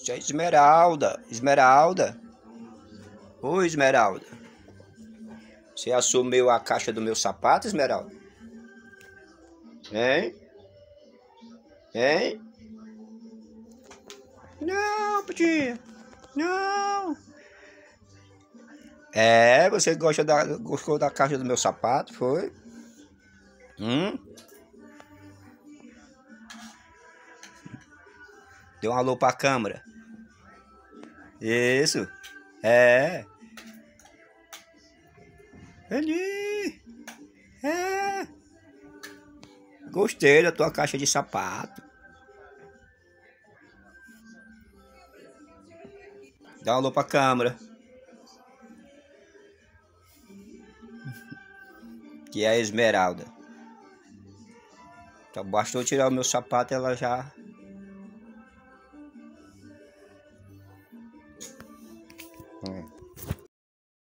Isso é Esmeralda. Esmeralda. Oi, Esmeralda. Você assumiu a caixa do meu sapato, Esmeralda? Hein? Hein? Não, tia. Não. É, você gostou da caixa do meu sapato, foi? Deu um alô pra câmera. Isso. É. Ali. É. Gostei da tua caixa de sapato. Dá um alô pra câmera. Que é a Esmeralda. Então bastou tirar o meu sapato, ela já